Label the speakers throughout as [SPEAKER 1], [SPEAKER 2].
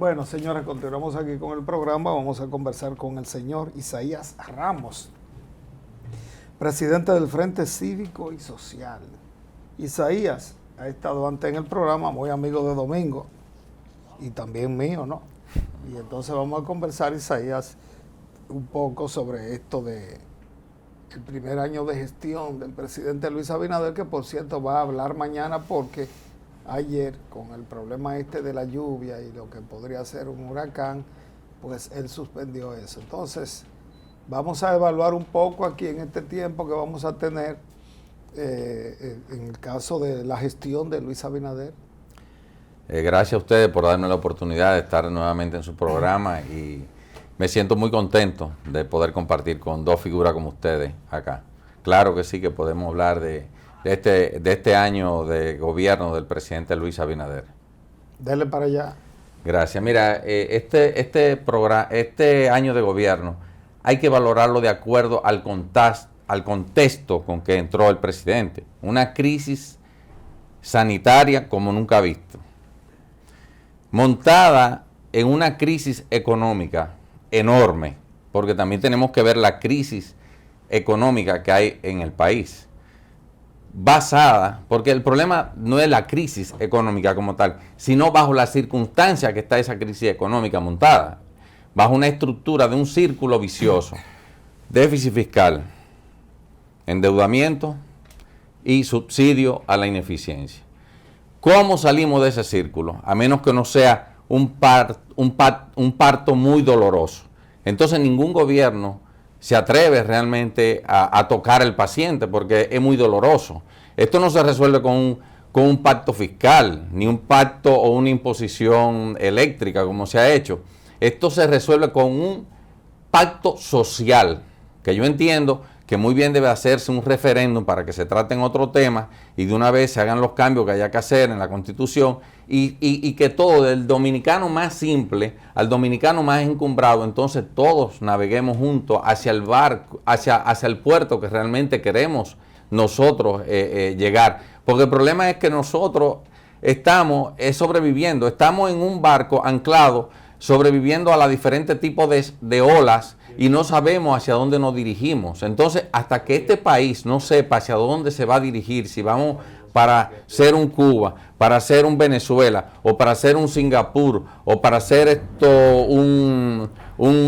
[SPEAKER 1] Bueno, señores, continuamos aquí con el programa. Vamos a conversar con el señor Isaías Ramos, presidente del Frente Cívico y Social. Isaías ha estado antes en el programa, muy amigo de Domingo y también mío, ¿no? Y entonces vamos a conversar, Isaías, un poco sobre esto de el primer año de gestión del presidente Luis Abinader, que por cierto va a hablar mañana porque ayer, con el problema este de la lluvia y lo que podría ser un huracán, pues él suspendió eso. Entonces, vamos a evaluar un poco aquí en este tiempo que vamos a tener en el caso de la gestión de Luis Abinader.
[SPEAKER 2] Gracias a ustedes por darme la oportunidad de estar nuevamente en su programa y me siento muy contento de poder compartir con dos figuras como ustedes acá. Claro que sí, que podemos hablar de este año de gobierno del presidente Luis Abinader.
[SPEAKER 1] Dele para allá.
[SPEAKER 2] Gracias. Mira, este año de gobierno hay que valorarlo de acuerdo al contexto con que entró el presidente. Una crisis sanitaria como nunca visto, montada en una crisis económica enorme, porque también tenemos que ver la crisis económica que hay en el país, basada, porque el problema no es la crisis económica como tal, sino bajo la circunstancia que está esa crisis económica montada, bajo una estructura de un círculo vicioso, déficit fiscal, endeudamiento y subsidio a la ineficiencia. ¿Cómo salimos de ese círculo? A menos que no sea un parto muy doloroso. Entonces ningún gobierno se atreve realmente a tocar al paciente porque es muy doloroso. Esto no se resuelve con un pacto fiscal, ni un pacto o una imposición eléctrica como se ha hecho. Esto se resuelve con un pacto social, que yo entiendo que muy bien debe hacerse un referéndum para que se traten otros temas y de una vez se hagan los cambios que haya que hacer en la Constitución y que todo, del dominicano más simple al dominicano más encumbrado, entonces todos naveguemos juntos hacia el barco, hacia el puerto que realmente queremos nosotros llegar. Porque el problema es que nosotros estamos sobreviviendo, estamos en un barco anclado, sobreviviendo a los diferentes tipos de olas y no sabemos hacia dónde nos dirigimos. Entonces, hasta que este país no sepa hacia dónde se va a dirigir, si vamos para ser un Cuba, para ser un Venezuela, o para ser un Singapur, o para ser un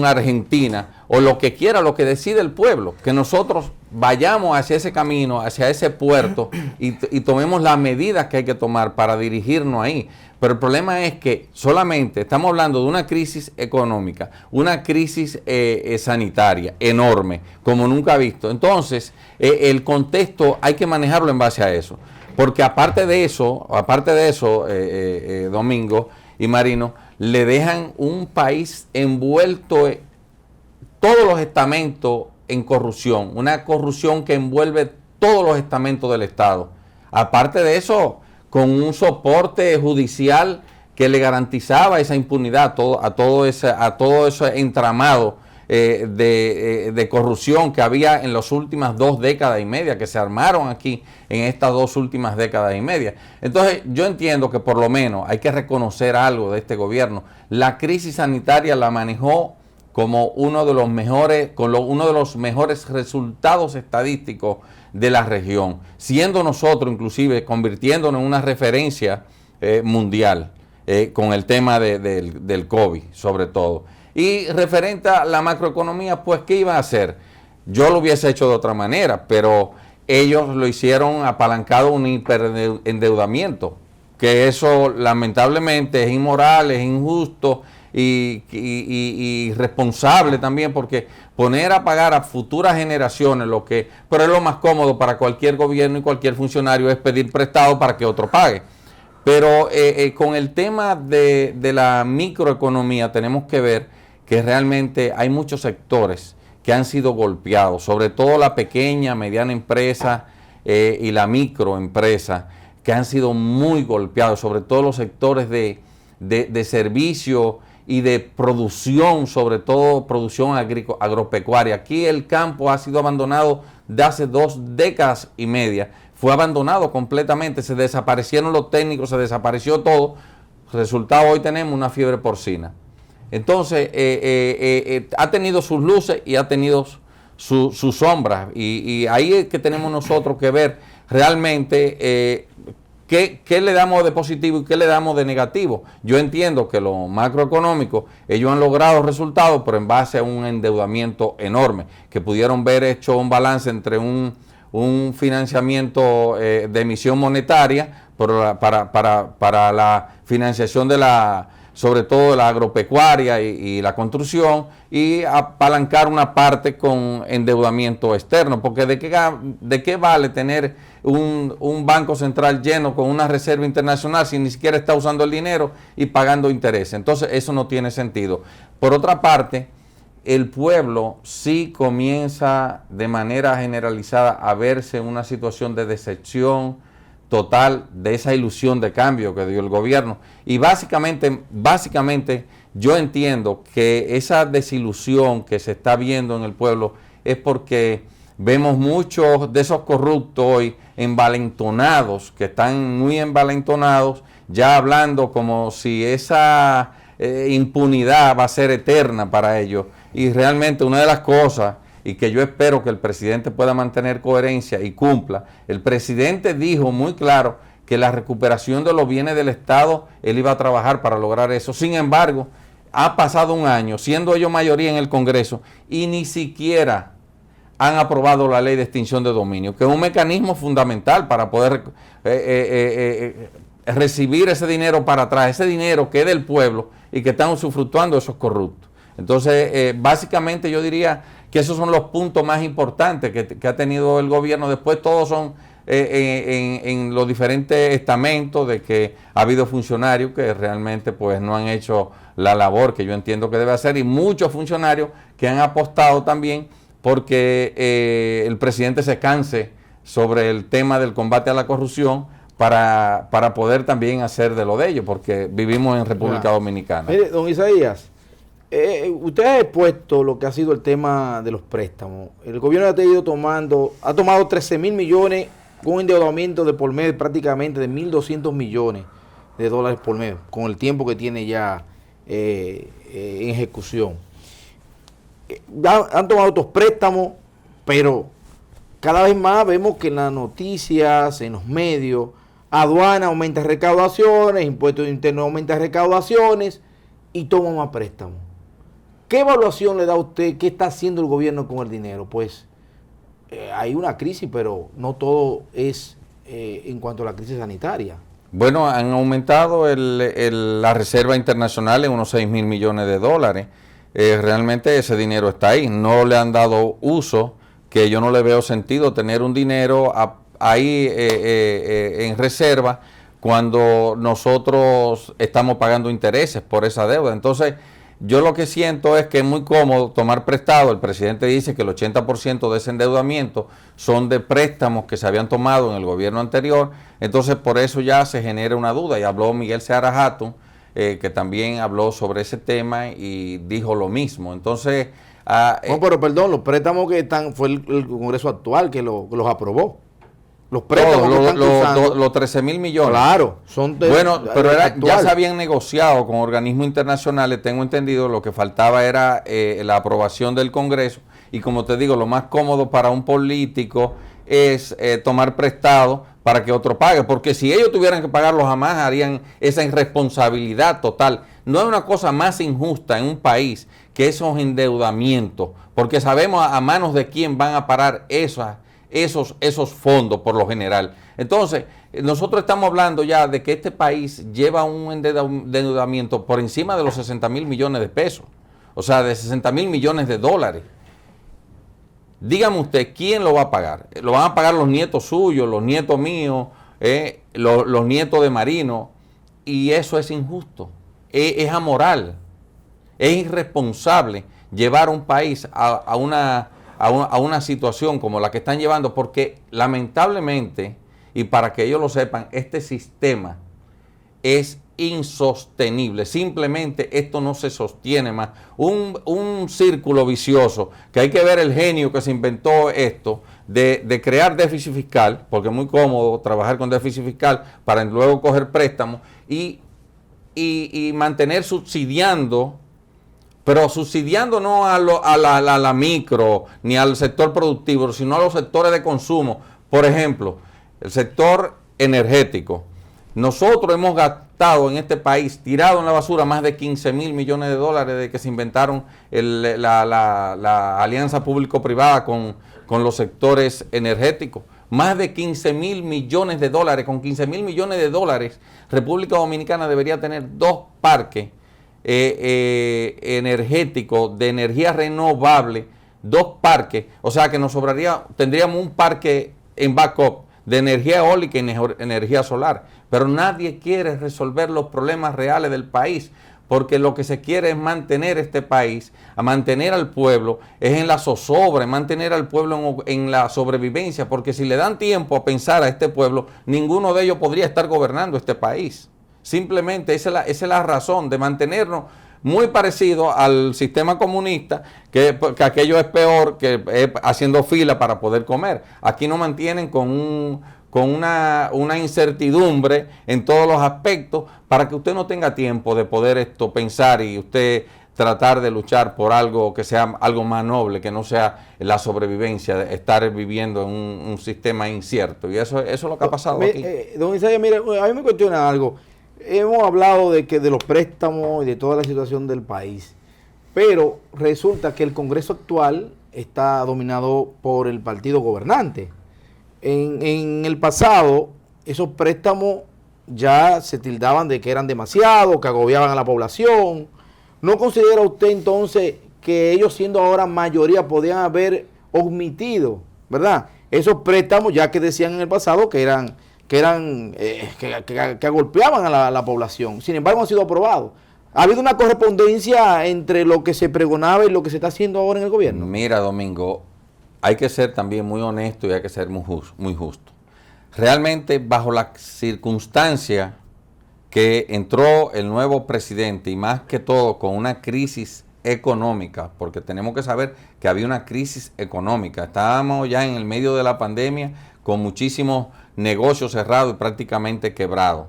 [SPEAKER 2] Argentina, o lo que quiera, lo que decide el pueblo, que nosotros vayamos hacia ese camino, hacia ese puerto y tomemos las medidas que hay que tomar para dirigirnos ahí. Pero el problema es que solamente estamos hablando de una crisis económica, una crisis sanitaria enorme, como nunca visto. Entonces, el contexto hay que manejarlo en base a eso. Porque aparte de eso, Domingo y Marino, le dejan un país envuelto todos los estamentos en corrupción, una corrupción que envuelve todos los estamentos del Estado. Aparte de eso, con un soporte judicial que le garantizaba esa impunidad a todo ese entramado de corrupción que había en las últimas 2 décadas y media, que se armaron aquí en estas 2 últimas décadas y media. Entonces, yo entiendo que por lo menos hay que reconocer algo de este gobierno. La crisis sanitaria la manejó como uno de los mejores resultados estadísticos de la región, siendo nosotros inclusive convirtiéndonos en una referencia mundial con el tema del COVID sobre todo. Y referente a la macroeconomía, pues ¿qué iba a hacer? Yo lo hubiese hecho de otra manera, pero ellos lo hicieron apalancado un hiperendeudamiento, que eso lamentablemente es inmoral, es injusto y irresponsable también, porque poner a pagar a futuras generaciones pero es lo más cómodo para cualquier gobierno y cualquier funcionario es pedir prestado para que otro pague. Pero con el tema de la microeconomía tenemos que ver que realmente hay muchos sectores que han sido golpeados, sobre todo la pequeña, mediana empresa y la microempresa, que han sido muy golpeados, sobre todo los sectores de servicio y de producción, sobre todo producción agropecuaria. Aquí el campo ha sido abandonado de hace 2 décadas y media, fue abandonado completamente, se desaparecieron los técnicos, se desapareció todo, resultado hoy tenemos una fiebre porcina. Entonces, ha tenido sus luces y ha tenido sus sombras. Y ahí es que tenemos nosotros que ver realmente qué le damos de positivo y qué le damos de negativo. Yo entiendo que lo macroeconómico, ellos han logrado resultados, pero en base a un endeudamiento enorme, que pudieron ver hecho un balance entre un financiamiento de emisión monetaria para la financiación de sobre todo de la agropecuaria y la construcción, y apalancar una parte con endeudamiento externo, porque ¿de qué vale tener un banco central lleno con una reserva internacional si ni siquiera está usando el dinero y pagando intereses? Entonces eso no tiene sentido. Por otra parte, el pueblo sí comienza de manera generalizada a verse en una situación de decepción total de esa ilusión de cambio que dio el gobierno. Y básicamente yo entiendo que esa desilusión que se está viendo en el pueblo es porque vemos muchos de esos corruptos hoy envalentonados, que están muy envalentonados, ya hablando como si esa impunidad va a ser eterna para ellos. Y realmente una de las cosas, y que yo espero que el presidente pueda mantener coherencia y cumpla, el presidente dijo muy claro que la recuperación de los bienes del Estado, él iba a trabajar para lograr eso. Sin embargo, ha pasado un año, siendo ellos mayoría en el Congreso, y ni siquiera han aprobado la ley de extinción de dominio, que es un mecanismo fundamental para poder recibir ese dinero para atrás, ese dinero que es del pueblo y que están usufructuando esos corruptos. Entonces, básicamente yo diría que esos son los puntos más importantes que ha tenido el gobierno. Después todos son en los diferentes estamentos de que ha habido funcionarios que realmente pues no han hecho la labor que yo entiendo que debe hacer, y muchos funcionarios que han apostado también porque el presidente se canse sobre el tema del combate a la corrupción para poder también hacer de lo de ellos, porque vivimos en República Dominicana.
[SPEAKER 3] Mire, don Isaías, usted ha expuesto lo que ha sido el tema de los préstamos. El gobierno ha tomado 13.000 millones con un endeudamiento de por mes prácticamente de 1.200 millones de dólares por mes, con el tiempo que tiene ya en ejecución. Han tomado otros préstamos, pero cada vez más vemos que en las noticias, en los medios, aduana aumenta recaudaciones, impuestos internos aumenta recaudaciones y toma más préstamos. ¿Qué evaluación le da a usted? ¿Qué está haciendo el gobierno con el dinero? Pues hay una crisis, pero no todo es en cuanto a la crisis sanitaria.
[SPEAKER 2] Bueno, han aumentado la reserva internacional en unos 6.000 millones de dólares. Realmente ese dinero está ahí. No le han dado uso, que yo no le veo sentido tener un dinero ahí en reserva cuando nosotros estamos pagando intereses por esa deuda. Entonces, yo lo que siento es que es muy cómodo tomar prestado. El presidente dice que el 80% de ese endeudamiento son de préstamos que se habían tomado en el gobierno anterior. Entonces, por eso ya se genera una duda. Y habló Miguel Seara Hatton, que también habló sobre ese tema y dijo lo mismo. Entonces...
[SPEAKER 3] no, pero perdón, los préstamos que están, fue el Congreso actual que los aprobó. Los préstamos
[SPEAKER 2] los 13.000 millones.
[SPEAKER 3] Claro, son de,
[SPEAKER 2] bueno, pero ya se habían negociado con organismos internacionales, tengo entendido, lo que faltaba era la aprobación del Congreso, y como te digo, lo más cómodo para un político es tomar prestado para que otro pague, porque si ellos tuvieran que pagarlo jamás harían esa irresponsabilidad total. No hay una cosa más injusta en un país que esos endeudamientos, porque sabemos a manos de quién van a parar esos fondos por lo general. Entonces, nosotros estamos hablando ya de que este país lleva un endeudamiento por encima de los 60.000 millones de pesos, o sea, de 60.000 millones de dólares. Dígame usted, ¿quién lo va a pagar? ¿Lo van a pagar los nietos suyos, los nietos míos, los nietos de Marino? Y eso es injusto, es amoral, es irresponsable llevar un país a una situación como la que están llevando, porque lamentablemente, y para que ellos lo sepan, este sistema es insostenible. Simplemente esto no se sostiene más. Un círculo vicioso, que hay que ver el genio que se inventó esto, de crear déficit fiscal, porque es muy cómodo trabajar con déficit fiscal para luego coger préstamos, y y mantener subsidiando, pero subsidiando no a la micro ni al sector productivo, sino a los sectores de consumo. Por ejemplo, el sector energético. Nosotros hemos gastado en este país, tirado en la basura, más de 15 mil millones de dólares desde que se inventaron la alianza público-privada con los sectores energéticos. Más de 15 mil millones de dólares. Con 15 mil millones de dólares, República Dominicana debería tener 2 parques energéticos de energía renovable, 2 parques. O sea que tendríamos un parque en backup de energía eólica y energía solar. Pero nadie quiere resolver los problemas reales del país, porque lo que se quiere es mantener este país, a mantener al pueblo, es en la zozobra, mantener al pueblo en la sobrevivencia, porque si le dan tiempo a pensar a este pueblo, ninguno de ellos podría estar gobernando este país. Simplemente esa es la razón de mantenernos muy parecido al sistema comunista, que aquello es peor que haciendo fila para poder comer. Aquí nos mantienen con una incertidumbre en todos los aspectos para que usted no tenga tiempo de poder pensar y usted tratar de luchar por algo que sea algo más noble, que no sea la sobrevivencia, de estar viviendo en un sistema incierto. Y eso es lo que ha pasado aquí.
[SPEAKER 3] Don Isaías, mire, a mí me cuestiona algo. Hemos hablado de los préstamos y de toda la situación del país, pero resulta que el Congreso actual está dominado por el partido gobernante. En el pasado, esos préstamos ya se tildaban de que eran demasiados, que agobiaban a la población. ¿No considera usted entonces que ellos, siendo ahora mayoría, podían haber omitido, ¿verdad?, esos préstamos, ya que decían en el pasado que golpeaban a la población? Sin embargo, han sido aprobados. ¿Ha habido una correspondencia entre lo que se pregonaba y lo que se está haciendo ahora en el gobierno?
[SPEAKER 2] Mira, Domingo, hay que ser también muy honesto y hay que ser muy justo. Realmente, bajo la circunstancia que entró el nuevo presidente, y más que todo con una crisis económica, porque tenemos que saber que había una crisis económica. Estábamos ya en el medio de la pandemia con muchísimos negocios cerrados y prácticamente quebrados.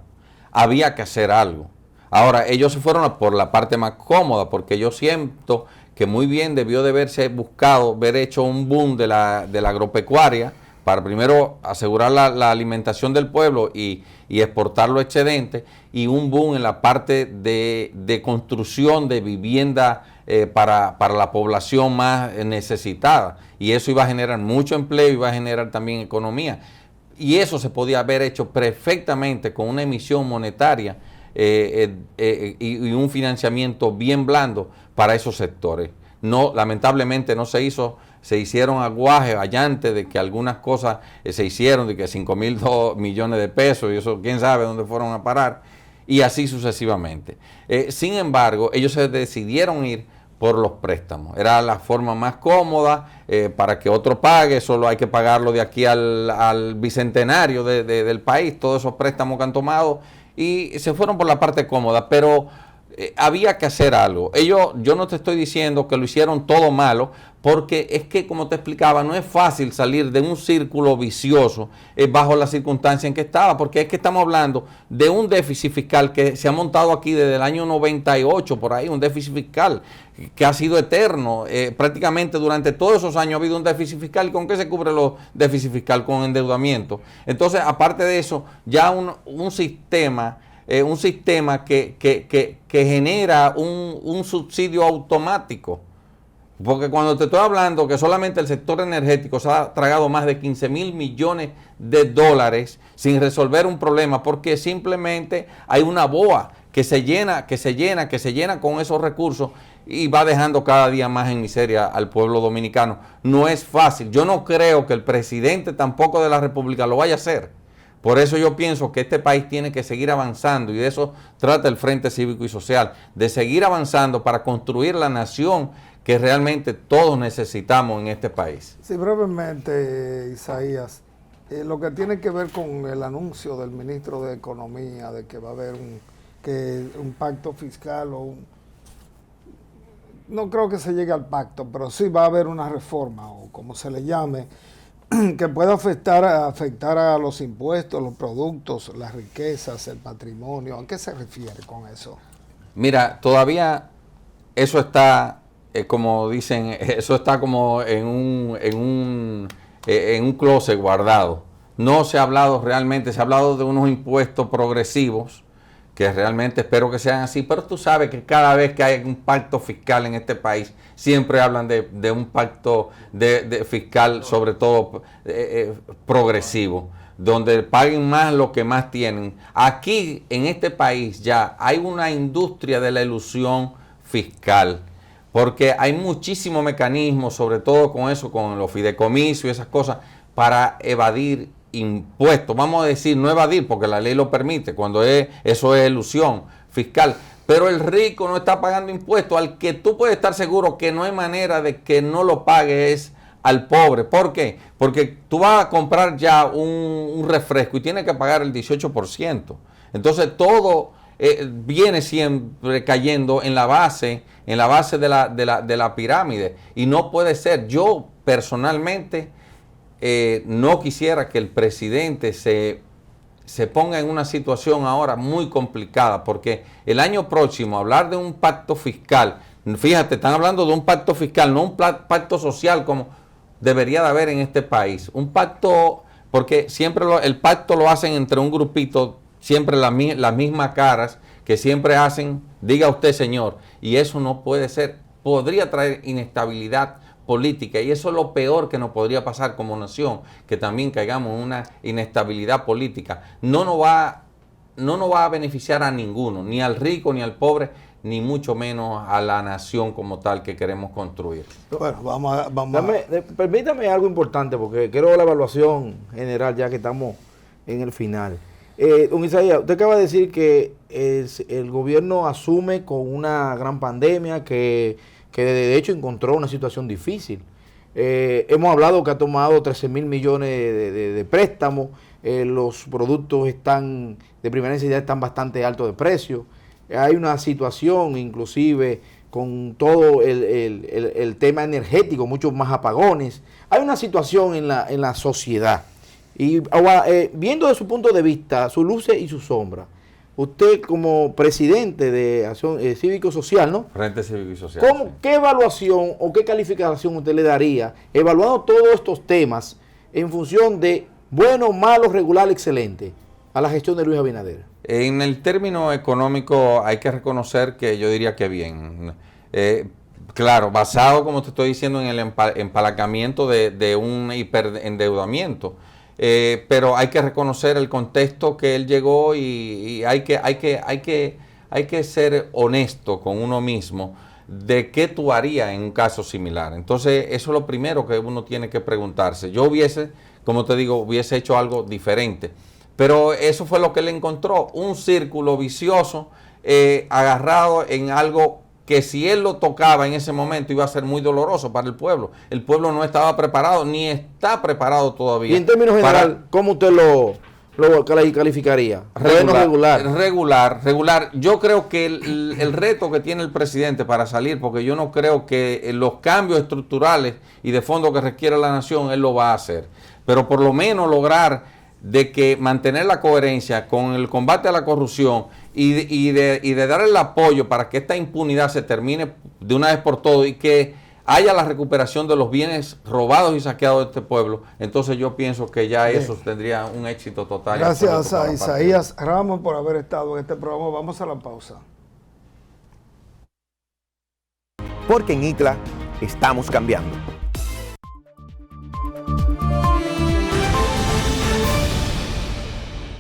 [SPEAKER 2] Había que hacer algo. Ahora, ellos se fueron por la parte más cómoda, porque yo siento que muy bien debió de haberse buscado, haber hecho un boom de la agropecuaria, para primero asegurar la alimentación del pueblo y exportar los excedentes, y un boom en la parte de construcción de vivienda para la población más necesitada. Y eso iba a generar mucho empleo, iba a generar también economía. Y eso se podía haber hecho perfectamente con una emisión monetaria y un financiamiento bien blando para esos sectores. No, lamentablemente no se hizo. Se hicieron aguajes allantes de que algunas cosas se hicieron, de que 5.000 millones de pesos, y eso quién sabe dónde fueron a parar, y así sucesivamente. Sin embargo, ellos se decidieron ir por los préstamos. Era la forma más cómoda para que otro pague, solo hay que pagarlo de aquí al bicentenario del país, todos esos préstamos que han tomado, y se fueron por la parte cómoda, pero había que hacer algo. Yo no te estoy diciendo que lo hicieron todo malo, porque es que, como te explicaba, no es fácil salir de un círculo vicioso bajo la circunstancia en que estaba, porque es que estamos hablando de un déficit fiscal que se ha montado aquí desde el año 98, por ahí, un déficit fiscal que ha sido eterno. Prácticamente durante todos esos años ha habido un déficit fiscal. ¿Con qué se cubre los déficit fiscal? Con endeudamiento. Entonces, aparte de eso, ya un sistema que genera un subsidio automático. Porque cuando te estoy hablando que solamente el sector energético se ha tragado más de 15.000 millones de dólares sin resolver un problema, porque simplemente hay una boa que se llena con esos recursos y va dejando cada día más en miseria al pueblo dominicano. No es fácil. Yo no creo que el presidente tampoco de la República lo vaya a hacer. Por eso yo pienso que este país tiene que seguir avanzando, y de eso trata el Frente Cívico y Social, de seguir avanzando para construir la nación que realmente todos necesitamos en este país.
[SPEAKER 1] Sí, brevemente, Isaías, lo que tiene que ver con el anuncio del ministro de Economía de que va a haber un pacto fiscal no creo que se llegue al pacto, pero sí va a haber una reforma, o como se le llame, que pueda afectar a los impuestos, los productos, las riquezas, el patrimonio. ¿A qué se refiere con eso?
[SPEAKER 2] Mira, todavía eso está, como dicen, eso está como en un closet guardado. No se ha hablado realmente, se ha hablado de unos impuestos progresivos, que realmente espero que sean así, pero tú sabes que cada vez que hay un pacto fiscal en este país, siempre hablan de un pacto de fiscal, sobre todo progresivo, donde paguen más lo que más tienen. Aquí, en este país, ya hay una industria de la ilusión fiscal, porque hay muchísimos mecanismos, sobre todo con eso, con los fideicomisos y esas cosas, para evadir impuestos. Vamos a decir, no evadir, porque la ley lo permite, cuando eso es ilusión fiscal. Pero el rico no está pagando impuestos. Al que tú puedes estar seguro que no hay manera de que no lo pague es al pobre. ¿Por qué? Porque tú vas a comprar ya un refresco y tienes que pagar el 18%. Entonces todo viene siempre cayendo en la base de la pirámide. Y no puede ser. Yo personalmente no quisiera que el presidente se ponga en una situación ahora muy complicada, porque el año próximo hablar de un pacto fiscal, fíjate, están hablando de un pacto fiscal, no un pacto social como debería de haber en este país. Un pacto, porque siempre el pacto lo hacen entre un grupito, siempre las mismas caras, que siempre hacen, diga usted señor, y eso no puede ser, podría traer inestabilidad política, y eso es lo peor que nos podría pasar como nación, que también caigamos en una inestabilidad política. No nos va a beneficiar a ninguno, ni al rico, ni al pobre, ni mucho menos a la nación como tal que queremos construir.
[SPEAKER 1] Bueno,
[SPEAKER 3] permítame algo importante, porque quiero la evaluación general, ya que estamos en el final. Don Isaías, usted acaba de decir que el gobierno asume con una gran pandemia, que de hecho encontró una situación difícil. Hemos hablado que ha tomado 13.000 millones de préstamos, los productos de primera necesidad están bastante altos de precio, hay una situación inclusive con todo el tema energético, muchos más apagones, hay una situación en la sociedad. Y viendo desde su punto de vista, sus luces y sus sombras, usted como presidente de Acción Cívico-Social, ¿no?
[SPEAKER 2] Frente Cívico y Social.
[SPEAKER 3] Sí. ¿Qué evaluación o qué calificación usted le daría, evaluando todos estos temas en función de bueno, malo, regular, excelente, a la gestión de Luis Abinader?
[SPEAKER 2] En el término económico hay que reconocer que yo diría que bien. Claro, basado, como te estoy diciendo, en el empalacamiento de un hiperendeudamiento. Pero hay que reconocer el contexto que él llegó y hay que ser honesto con uno mismo de qué tú harías en un caso similar. Entonces, eso es lo primero que uno tiene que preguntarse. Yo como te digo, hubiese hecho algo diferente. Pero eso fue lo que él encontró, un círculo vicioso agarrado en algo que si él lo tocaba en ese momento iba a ser muy doloroso para el pueblo. El pueblo no estaba preparado, ni está preparado todavía.
[SPEAKER 3] Y en términos general, ¿cómo usted lo calificaría?
[SPEAKER 2] Regular. Yo creo que el reto que tiene el presidente para salir, porque yo no creo que los cambios estructurales y de fondo que requiere la nación, él lo va a hacer. Pero por lo menos lograr de que mantener la coherencia con el combate a la corrupción y de dar el apoyo para que esta impunidad se termine de una vez por todas y que haya la recuperación de los bienes robados y saqueados de este pueblo, entonces yo pienso que ya eso tendría un éxito total.
[SPEAKER 1] Gracias a Isaías Ramos por haber estado en este programa. Vamos a la pausa.
[SPEAKER 4] Porque en ITLA estamos cambiando.